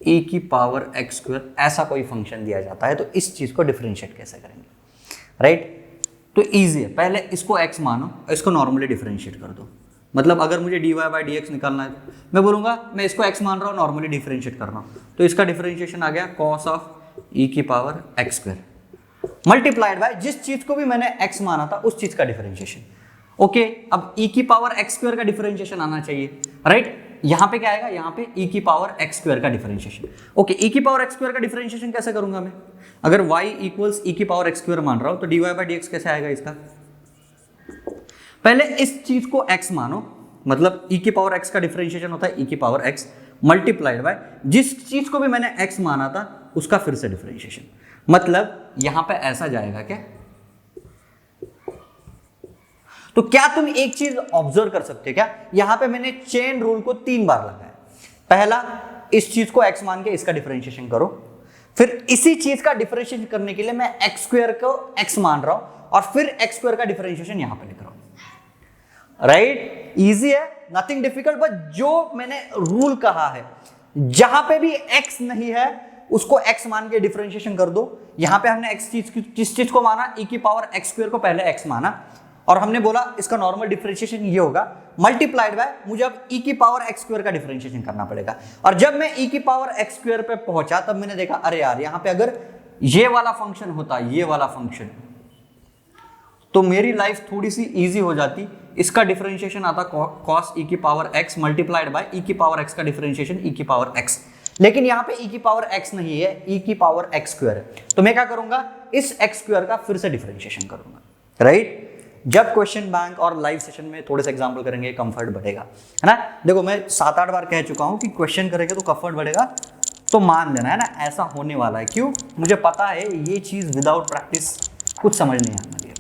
e की पावर x स्क्वायर ऐसा कोई फंक्शन दिया जाता है तो इस चीज को डिफरेंशिएट कैसे करेंगे, राइट। तो इजी है, पहले इसको x मानो, इसको नॉर्मली डिफरेंशिएट कर दो। मतलब अगर मुझे dy बाई dx निकालना है तो मैं बोलूंगा मैं इसको x मान रहा हूँ, नॉर्मली डिफरेंशिएट कर रहा हूँ, तो इसका डिफरेंशिएशन आ गया cos ऑफ e की power x square multiplied by जिस चीज को भी मैंने x माना था उस चीज का डिफरेंशिएशन। ओके, अब e की पावर x स्क्वायर का डिफरेंशिएशन आना चाहिए, राइट। यहां पे क्या आएगा, यहां पे e की पावर x स्क्वायर का डिफरेंशिएशन। ओके, e की पावर x स्क्वायर का डिफरेंशिएशन कैसे करूंगा मैं, अगर y इक्वल्स e की पावर x स्क्वायर मान रहा हूं तो dy बाई dx कैसे आएगा इसका। पहले इस चीज को x मानो, मतलब e की पावर x का डिफरेंशिएशन होता है e की पावर x मल्टीप्लाइड बाय जिस चीज को भी मैंने x माना था उसका फिर से डिफरेंशिएशन। मतलब यहां पे ऐसा जाएगा क्या। तो क्या तुम एक चीज ऑब्जर्व कर सकते हो क्या, यहां पे मैंने चेन रूल को 3 बार लगाया। पहला, इस चीज को x मान के इसका डिफरेंशिएशन करो, फिर इसी चीज का डिफरेंशिएशन करने के लिए मैं x स्क्वायर को x मान रहा हूं और फिर x स्क्वायर का डिफरेंशिएशन यहां पे लिख रहा हूं, राइट। इजी है, नथिंग डिफिकल्ट, बट जो मैंने रूल कहा है जहां पे भी x नहीं है उसको x मान के डिफरेंशिएशन कर दो। यहां पे हमने किस चीज को माना, e की पावर x स्क्वायर को पहले x माना और हमने बोला इसका नॉर्मल डिफरेंशिएशन ये होगा मल्टीप्लाइड बाय मुझे अब e की पावर x स्क्वायर का डिफरेंशिएशन करना पड़ेगा। और जब मैं e की पावर x स्क्वायर पे पहुंचा तब मैंने देखा अरे यार यहां पे अगर ये वाला फंक्शन होता, ये वाला फंक्शन, तो मेरी लाइफ थोड़ी सी इजी हो जाती। इसका डिफरेंशिएशन आता cos e की power x multiplied bye e की पावर x का डिफरेंशिएशन e की पावर x, लेकिन यहां पे e की पावर x नहीं है, e की पावर x स्क्वायर है। तो मैं क्या करूंगा, इस x स्क्वायर का फिर से डिफरेंशिएशन करूंगा, राइट। जब क्वेश्चन बैंक और लाइव सेशन में थोड़े से एग्जांपल करेंगे कंफर्ट बढ़ेगा, है ना। देखो मैं 7-8 बार कह चुका हूं कि क्वेश्चन करेंगे तो कंफर्ट बढ़ेगा, तो मान लेना, है ना, ऐसा होने वाला है। क्यों, मुझे पता है ये चीज विदाउट प्रैक्टिस कुछ समझ नहीं आने वाली है।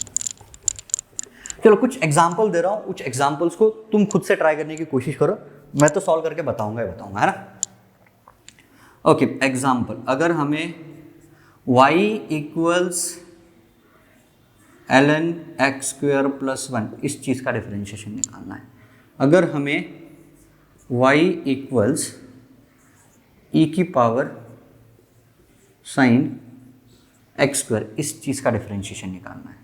चलो कुछ एग्जाम्पल दे रहा हूं, कुछ एग्जाम्पल्स को तुम खुद से ट्राई करने की कोशिश करो, मैं तो सॉल्व करके बताऊंगा, है ना। ओके, एग्जाम्पल, अगर हमें y equals ln x square plus 1 इस चीज़ का डिफरेंशिएशन निकालना है। अगर हमें y इक्वल्स e की पावर साइन x स्क्वायर इस चीज़ का डिफरेंशिएशन निकालना है।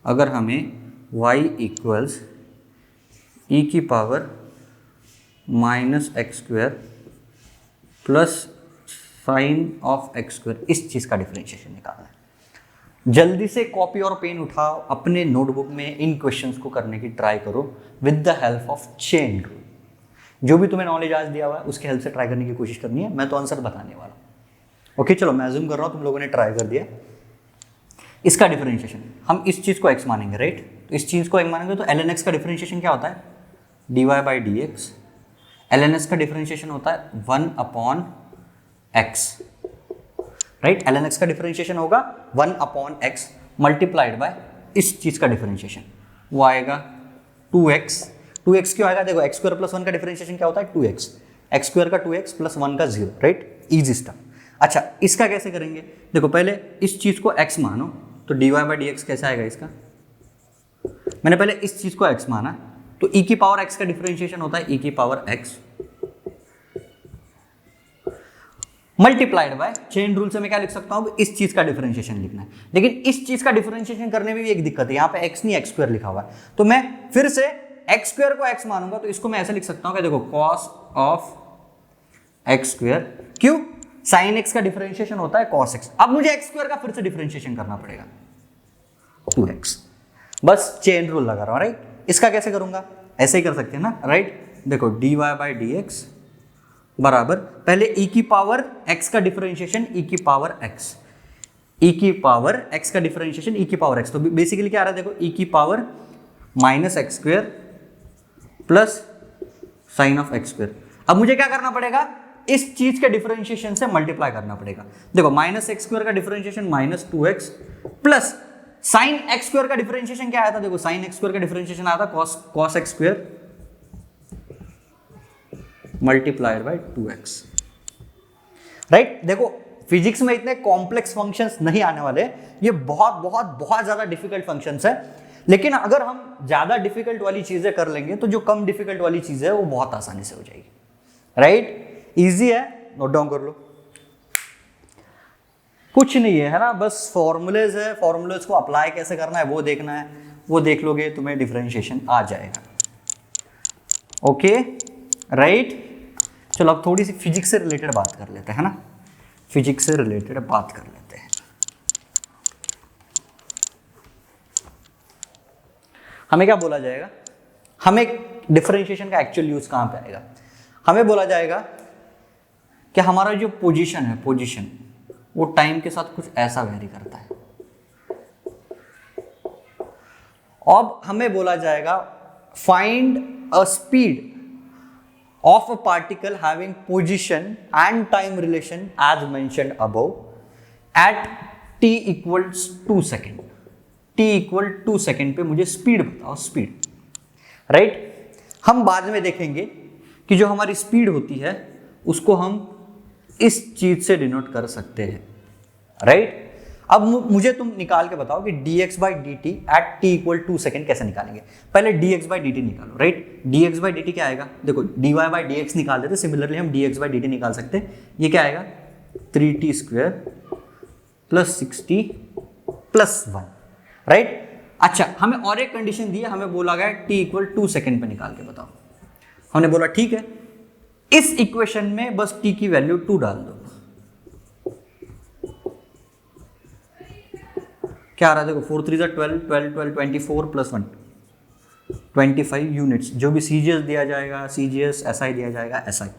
अगर हमें y इक्वल्स e की power minus x square plus sign of x square इस चीज़ का डिफरेंशिएशन निकालना है। जल्दी से कॉपी और पेन उठाओ, अपने नोटबुक में इन क्वेश्चंस को करने की ट्राई करो with the help of chain rule. जो भी तुम्हें नॉलेज आज दिया हुआ है उसके हेल्प से ट्राई करने की कोशिश करनी है, मैं तो आंसर बताने वाला हूँ। ओके, चलो मैं अज्यूम कर रहा हूँ तुम लोगों ने ट्राई कर दिया। इसका डिफरेंशिएशन हम इस चीज़ को x मानेंगे, राइट। तो इस चीज़ को x मानेंगे तो ln x का डिफरेंशिएशन क्या होता है, dy by dx। ln x का डिफरेंशिएशन होता है 1/x, राइट। ln x का डिफरेंशिएशन होगा 1/x मल्टीप्लाइड बाय इस चीज का डिफरेंशिएशन, वो आएगा 2x। 2x क्यों आएगा, देखो x स्क्वायर प्लस 1 का डिफरेंशिएशन क्या होता है 2x, x स्क्वायर का 2x प्लस 1 का 0, राइट। Easy stuff. अच्छा, इसका कैसे करेंगे, देखो पहले इस चीज को x मानो तो dy बाई dx कैसे आएगा इसका। मैंने पहले इस चीज को x माना तो e की पावर x का डिफरेंशिएशन होता है e की power x multiplied bye chain rule से मैं क्या लिख सकता हूं, इस चीज का डिफरेंशिएशन लिखना है। लेकिन इस चीज का डिफरेंशिएशन करने में भी एक दिक्कत है, यहां पे x नहीं x स्क्वायर लिखा हुआ है, तो मैं फिर से x स्क्वायर को x मानूंगा तो इसको मैं ऐसे लिख सकता हूं कि देखो cos ऑफ x स्क्वायर, क्यों, sin x का डिफरेंशिएशन होता है cos x। अब मुझे x स्क्वायर का फिर से डिफरेंशिएशन करना पड़ेगा 2x, बस चेन रूल लगा रहा हूं, राइट। इसका कैसे करूंगा, ऐसे ही कर सकते हैं ना, राइट। देखो dy बाई डी एक्स बराबर, पहले e की पावर x का डिफरेंशिएशन e की पावर x, e की पावर x का डिफरेंशिएशन e की पावर x, तो बेसिकली क्या आ रहा है देखो e की power minus x square plus sign of x square. अब मुझे क्या करना पड़ेगा, इस चीज के डिफरेंशिएशन से मल्टीप्लाई करना पड़ेगा। देखो माइनस एक्स स्क्वेयर का differentiation minus 2x plus sine x square का डिफरेंशिएशन क्या आया था, देखो साइन एक्स स्क्वेयर का डिफरेंशिएशन आया था cos x square multiplied by 2x, right. देखो फिजिक्स में इतने कॉम्प्लेक्स फंक्शंस नहीं आने वाले, ये बहुत बहुत बहुत ज्यादा डिफिकल्ट फंक्शंस है, लेकिन अगर हम ज्यादा डिफिकल्ट वाली चीजें कर लेंगे तो जो कम डिफिकल्ट वाली चीज है वो बहुत आसानी से हो जाएगी, राइट। इजी है, नोट डाउन कर लो। कुछ नहीं है ना, बस फॉर्मूलेज है, फॉर्मूलेज को अप्लाई कैसे करना है वो देखना है, वो देख लोगे तुम्हें डिफरेंशिएशन आ जाएगा। Okay right. चलो अब थोड़ी सी फिजिक्स से रिलेटेड बात कर लेते हैं ना, फिजिक्स से रिलेटेड बात कर लेते हैं। हमें क्या बोला जाएगा, हमें डिफरेंशिएशन का एक्चुअल यूज कहां पे आएगा, हमें बोला जाएगा कि हमारा जो पोजीशन है, पोजीशन वो टाइम के साथ कुछ ऐसा वेरी करता है। अब हमें बोला जाएगा find a speed of a particle having position and time relation as mentioned above at t equals 2 second, t equal 2 second पे मुझे स्पीड बताओ, स्पीड, राइट। हम बाद में देखेंगे कि जो हमारी स्पीड होती है उसको हम इस चीज से डिनोट कर सकते हैं, राइट। अब मुझे तुम निकाल के बताओ कि dx by d t at T equal 2 second कैसे निकालेंगे। पहले dx बाई डी टी निकालो, right. dx by d T क्या आएगा, देखो dy बाई डी एक्स निकाल देते, सिमिलरली हम dx बाई डी टी निकाल सकते हैं। ये क्या आएगा 3t square plus 6t plus 1, right. अच्छा हमें और एक कंडीशन दी है, हमें बोला गया t इक्वल 2 सेकेंड पे निकाल के बताओ। हमने बोला ठीक है, इस इक्वेशन में बस t की वैल्यू 2 डाल दो। क्या आ रहा है देखो 4 3 12 12 12 24 प्लस 1 25 यूनिट्स, जो भी सीजीएस दिया जाएगा, सीजीएस एसआई दिया जाएगा, एसआई।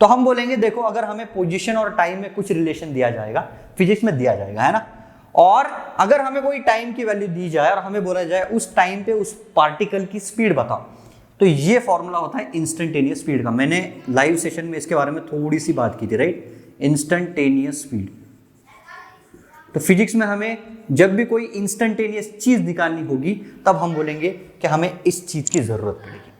तो हम बोलेंगे देखो अगर हमें पोजीशन और टाइम में कुछ रिलेशन दिया जाएगा, फिजिक्स में दिया जाएगा, है ना, और अगर हमें कोई टाइम की वैल्यू दी जाए और हमें बोला जाए उस टाइम पे उस पार्टिकल की स्पीड बताओ, तो ये फॉर्मूला होता है इंस्टेंटेनियस स्पीड का। मैंने लाइव सेशन में इसके बारे में थोड़ी सी बात की थी, राइट, इंस्टेंटेनियस स्पीड। तो फिजिक्स में हमें जब भी कोई इंस्टेंटेनियस चीज निकालनी होगी तब हम बोलेंगे कि हमें इस चीज की जरूरत पड़ेगी,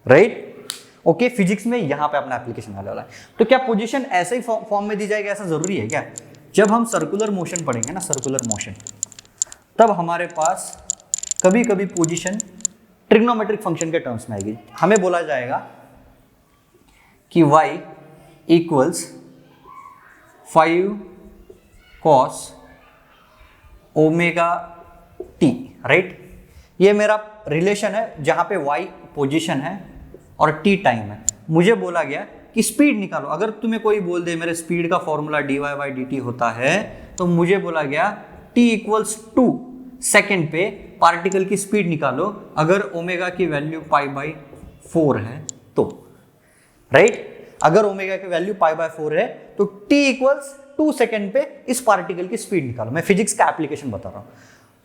राइट। ओके, फिजिक्स में यहां पे अपना एप्लीकेशन आने वाला है। तो क्या पोजीशन ऐसे ही फॉर्म में दी जाएगी, ऐसा जरूरी है क्या? जब हम सर्कुलर मोशन पढ़ेंगे ना, सर्कुलर मोशन, तब हमारे पास कभी कभी पोजीशन ट्रिग्नोमेट्रिक फंक्शन के टर्म्स में आएगी। हमें बोला जाएगा कि y equals 5 cos omega T, right. ये मेरा रिलेशन है जहां पे y पोजीशन है और t टाइम है। मुझे बोला गया कि स्पीड निकालो। अगर तुम्हें कोई बोल दे मेरे स्पीड का formula dy by d T होता है, तो मुझे बोला गया t इक्वल्स 2 सेकेंड पे पार्टिकल की स्पीड निकालो अगर ओमेगा की वैल्यू पाई बाई 4 है तो, राइट। अगर ओमेगा की वैल्यू पाई बाय 4 है तो t इक्वल्स 2 सेकेंड पे इस पार्टिकल की स्पीड निकालो। मैं फिजिक्स का एप्लीकेशन बता रहा हूं।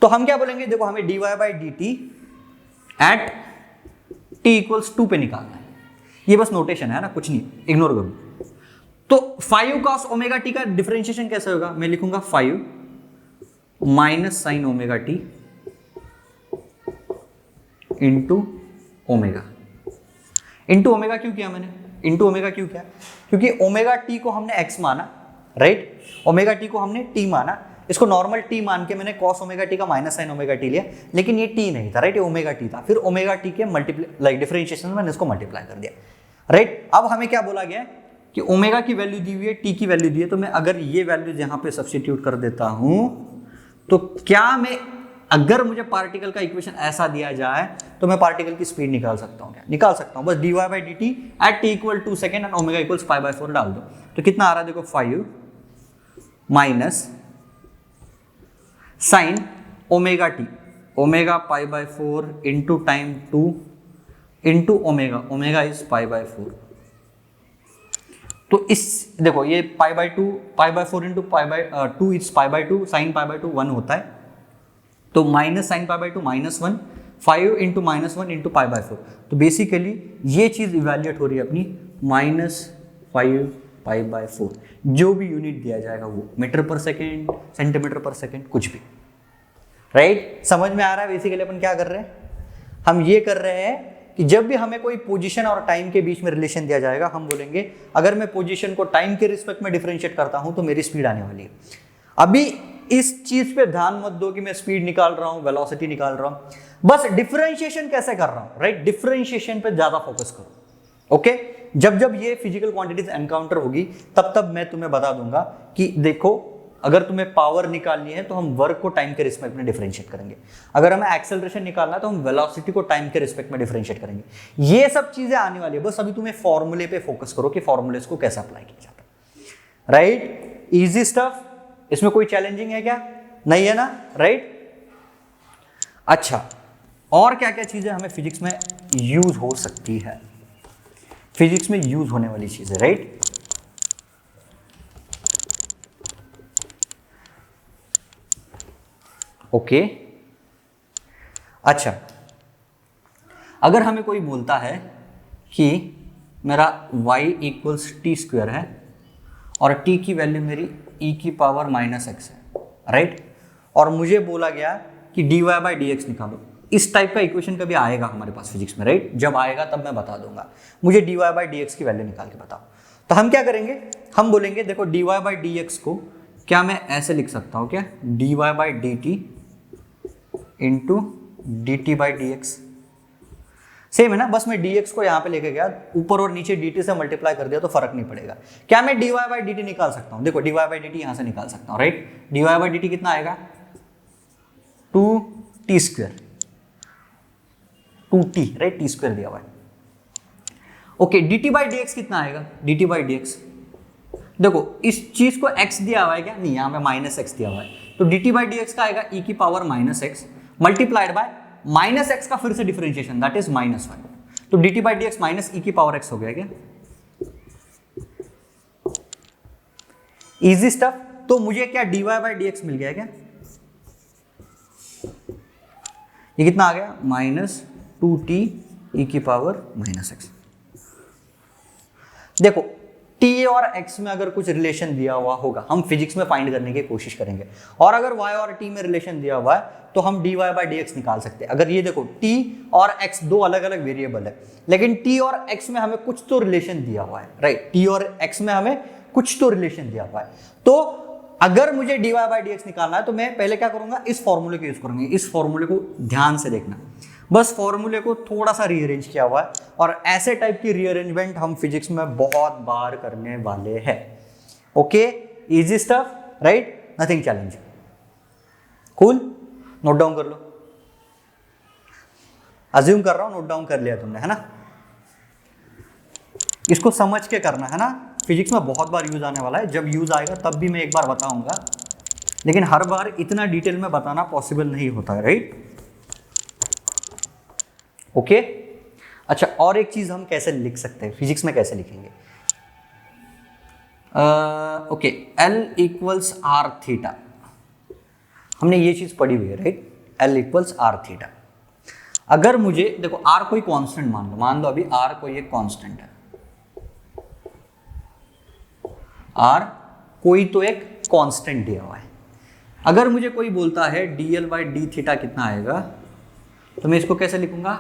तो हम क्या बोलेंगे, देखो हमें dy by d t at t equals 2 पे निकालना है। ये बस नोटेशन है ना, कुछ नहीं, इग्नोर करो। तो 5 cos ओमेगा टी का डिफरेंशिएशन कैसे होगा? मैं लिखूंगा 5 minus sine omega T into omega. Into omega क्यों किया मैंने? इंटू ओमेगा क्यों किया? क्योंकि ओमेगा टी को हमने x माना, राइट। ओमेगा टी को हमने t माना, इसको नॉर्मल t मान के मैंने cos ओमेगा टी का माइनस साइन ओमेगा टी लिया, लेकिन ये t नहीं था, राइट, ये ओमेगा टी था। फिर ओमेगा टी के मल्टीप्लाई लाइक डिफरेंशिएशन में मैंने इसको मल्टीप्लाई कर दिया, राइट। अब हमें क्या बोला गया कि ओमेगा की वैल्यू दी हुई है, t की वैल्यू दी है, तो मैं अगर ये वैल्यू यहां पे सब्स्टिट्यूट कर देता हूं तो क्या मैं, अगर मुझे पार्टिकल का इक्वेशन ऐसा दिया जाए तो मैं पार्टिकल की स्पीड निकाल सकता हूं क्या? निकाल सकता हूं। बस dy by d t at t equal 2 second and omega equals pi by 4 डाल दो। तो कितना आ रहा है देखो, 5 minus sine omega t, omega pi by 4 into time 2 into omega, omega is π/4। तो इस देखो ये π/2, π/4 इंटू π/2 इज π/2, साइन π/2 1 होता है, तो माइनस साइन π/2 -1, 5 इंटू -1 इंटू π/4। तो बेसिकली ये चीज इवेल्युएट हो रही है अपनी -5 π/4। जो भी यूनिट दिया जाएगा वो मीटर पर सेकेंड, सेंटीमीटर पर सेकेंड, कुछ भी। राइट? समझ में आ रहा है बेसिकली अपन क्या कर रहे हैं? हम ये कर रहे हैं कि जब भी हमें कोई पोजीशन और टाइम के बीच में रिलेशन दिया जाएगा, हम बोलेंगे अगर मैं पोजीशन को टाइम के रिस्पेक्ट में डिफरेंशिएट करता हूं तो मेरी स्पीड आने वाली है। अभी इस चीज पे ध्यान मत दो कि मैं स्पीड निकाल रहा हूं, वेलोसिटी निकाल रहा हूं, बस डिफरेंशिएशन कैसे कर रहा हूं। राइट? डिफरेंशिएशन पे ज्यादा फोकस करो। ओके? जब जब ये फिजिकल क्वांटिटीज एनकाउंटर होगी तब तब मैं तुम्हें बता दूंगा कि देखो अगर तुम्हें पावर निकालनी है तो हम वर्क को टाइम के रिस्पेक्ट में डिफरेंशिएट करेंगे, अगर हमें एक्सेलरेशन निकालना है तो हम वेलोसिटी को टाइम के रिस्पेक्ट में डिफरेंशिएट करेंगे। ये सब चीजें आने वाली है, बस अभी तुम्हें फॉर्मूले पे फोकस करो कि फॉर्मूलेस को कैसे अप्लाई किया जाता है। राइट? इजी स्टफ, इसमें कोई चैलेंजिंग है क्या? नहीं है ना? राइट? अच्छा, और क्या क्या चीजें हमें फिजिक्स में यूज हो सकती है, फिजिक्स में यूज होने वाली चीजें। राइट? ओके। अच्छा, अगर हमें कोई बोलता है कि मेरा y इक्वल्स t² है और t की वैल्यू मेरी e⁻⁻x है, राइट? और मुझे बोला गया कि dy/dx निकालो। इस टाइप का इक्वेशन कभी आएगा हमारे पास फिजिक्स में, राइट? जब आएगा तब मैं बता दूंगा, मुझे dy/dx की वैल्यू निकाल के बताओ। तो हम क्या करेंगे? हम बोलेंगे देखो dy/dx को क्या मैं ऐसे लिख सकता हूं क्या, dy/dt इंटू dt/dx। सेम है ना? बस मैं dx को यहां पे लेके गया, ऊपर और नीचे dt से मल्टीप्लाई कर दिया तो फर्क नहीं पड़ेगा। क्या मैं dy/dt निकाल सकता हूं? देखो dy/dt यहां से निकाल सकता हूं, राइट? dy/dt कितना आएगा? 2t², 2t, right? t² दिया हुआ है। ओके, dt/dx कितना आएगा? dt/dx देखो इस चीज को x दिया हुआ है क्या? नहीं, यहां पे -x दिया हुआ है, तो dt/dx का आएगा e⁻⁻x मल्टीप्लाइड बाय -x का फिर से डिफरेंशिएशन, दैट इज -1। तो dt/dx माइनस e⁻x हो गया क्या? Easy stuff. तो मुझे क्या dy/dx मिल गया क्या? ये कितना आ गया? -2t e⁻⁻x। देखो t और x में अगर कुछ रिलेशन दिया हुआ होगा हम फिजिक्स में फाइंड करने की कोशिश करेंगे, और अगर y और t में रिलेशन दिया हुआ है तो हम dy/dx निकाल सकते हैं। अगर ये देखो t और x दो अलग अलग वेरिएबल है, लेकिन t और x में हमें कुछ तो रिलेशन दिया हुआ है, राइट? t और x में हमें कुछ तो रिलेशन दिया हुआ है। तो अगर मुझे dy/dx निकालना है तो मैं पहले क्या करूंगा? इस फॉर्मूले को यूज करूंगा। इस फॉर्मूले को ध्यान से देखना, बस फॉर्मूले को थोड़ा सा रीअरेंज किया हुआ है, और ऐसे टाइप की रीअरेंजमेंट हम फिजिक्स में बहुत बार करने वाले हैं। Okay, easy stuff, right? Nothing challenging. Cool? Note down कर लो। अज्यूम कर रहा हूं नोट डाउन कर लिया तुमने, है ना? इसको समझ के करना है ना, फिजिक्स में बहुत बार यूज आने वाला है। जब यूज आएगा तब भी मैं एक बार बताऊंगा, लेकिन हर बार इतना डिटेल में बताना पॉसिबल नहीं होता है, राइट? ओके। अच्छा, और एक चीज हम कैसे लिख सकते हैं फिजिक्स में, कैसे लिखेंगे? Okay, L equals r theta, हमने ये चीज पढ़ी हुई है, right? L equals r theta. अगर मुझे देखो R कोई कांस्टेंट मान लो अभी R कोई एक कांस्टेंट है, R कोई तो एक कांस्टेंट दिया हुआ है। अगर मुझे कोई बोलता है dl/d थीटा कितना आएगा, तो मैं इसको कैसे लिखूंगा?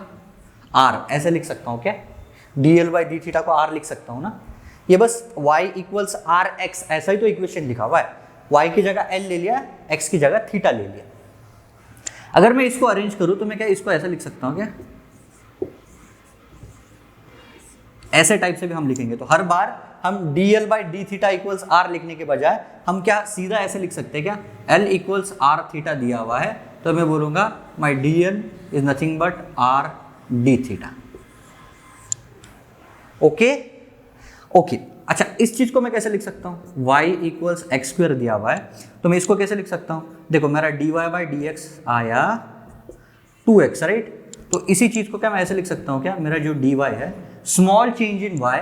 R ऐसे लिख सकता हूं क्या? dl/d थीटा को R लिख सकता हूं ना? ये बस y इक्वल्स आर एक्स, ऐसा ही तो इक्वेशन लिखा हुआ है। y की जगह L ले लिया, x की जगह थीटा ले लिया। अगर मैं इसको अरेंज करूं तो मैं क्या इसको ऐसा लिख सकता हूं क्या? ऐसे टाइप से भी हम लिखेंगे। तो हर बार हम dl/d थीटा इक्वल्स R लिखने के बजाय हम क्या सीधा ऐसे लिख सकते हैं क्या? L इक्वल्स R थीटा दिया हुआ है, तो मैं बोलूंगा माई dl is nothing but R d theta. Okay okay. अच्छा, इस चीज को मैं कैसे लिख सकता हूं? y इक्वल्स x² दिया हुआ है, तो मैं इसको कैसे लिख सकता हूं? देखो मेरा dy/dx आया 2x, राइट? तो इसी चीज को क्या मैं ऐसे लिख सकता हूं क्या, मेरा जो dy है small change in y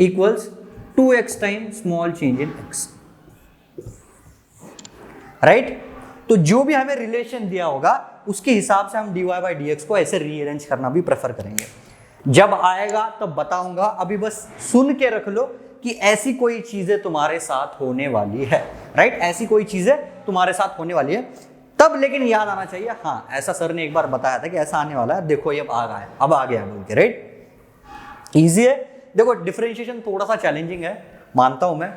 equals 2x time small change in x, right. तो जो भी हमें रिलेशन दिया होगा उसके हिसाब से हम dy बाई dx को ऐसे रीअरेंज करना भी प्रेफर करेंगे। जब आएगा तब बताऊंगा, अभी बस सुन के रख लो कि ऐसी कोई चीजें तुम्हारे साथ होने वाली है, राइट, ऐसी कोई चीजें तुम्हारे साथ होने वाली है। तब लेकिन याद आना चाहिए, हाँ ऐसा सर ने एक बार बताया था कि ऐसा आने वाला है, देखो ये अब आ गया बोल के, राइट। ईजी है। देखो डिफरेंशिएशन थोड़ा सा चैलेंजिंग है, मानता हूं मैं,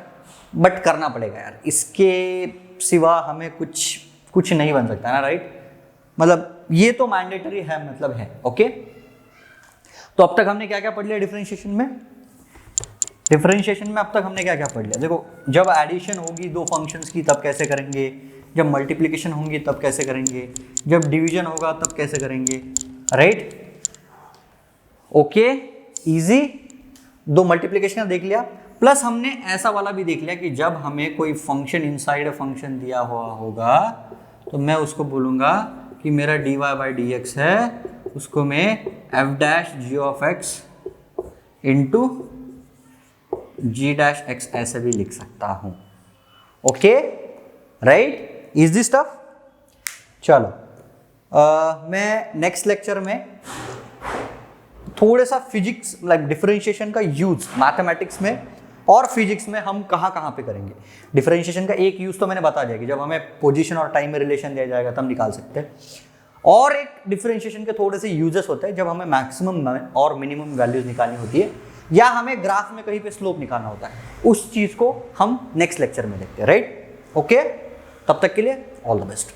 बट करना पड़ेगा यार, इसके सिवा हमें कुछ नहीं बन सकता ना, राइट। मतलब ये तो मैंडेटरी है, मतलब है, ओके। तो अब तक हमने क्या क्या पढ़ लिया डिफरेंशिएशन में? डिफरेंशिएशन में अब तक हमने क्या क्या पढ़ लिया? देखो जब एडिशन होगी दो फंक्शंस की तब कैसे करेंगे, जब मल्टीप्लिकेशन होंगी तब कैसे करेंगे, जब डिवीजन होगा तब कैसे करेंगे, राइट। Okay, easy. दो मल्टीप्लिकेशन देख लिया, प्लस हमने ऐसा वाला भी देख लिया कि जब हमें कोई फंक्शन इनसाइड अ फंक्शन दिया हुआ होगा तो मैं उसको बोलूंगा कि मेरा dy बाई dx है, उसको मैं f dash g of x into g dash x ऐसे भी लिख सकता हूं, okay, right. Is this stuff? चलो मैं नेक्स्ट लेक्चर में थोड़ा सा फिजिक्स लाइक डिफरेंशिएशन का यूज मैथमेटिक्स में और फिजिक्स में हम कहाँ कहाँ पे करेंगे। डिफरेंशिएशन का एक यूज तो मैंने बता दिया कि जब हमें पोजीशन और टाइम में रिलेशन दिया जाएगा तब निकाल सकते हैं, और एक डिफरेंशिएशन के थोड़े से यूजेस होते हैं जब हमें मैक्सिमम और मिनिमम वैल्यूज निकालनी होती है या हमें ग्राफ में कहीं पे स्लोप निकालना होता है, उस चीज को हम नेक्स्ट लेक्चर में देखते हैं, राइट। ओके, तब तक के लिए ऑल द बेस्ट।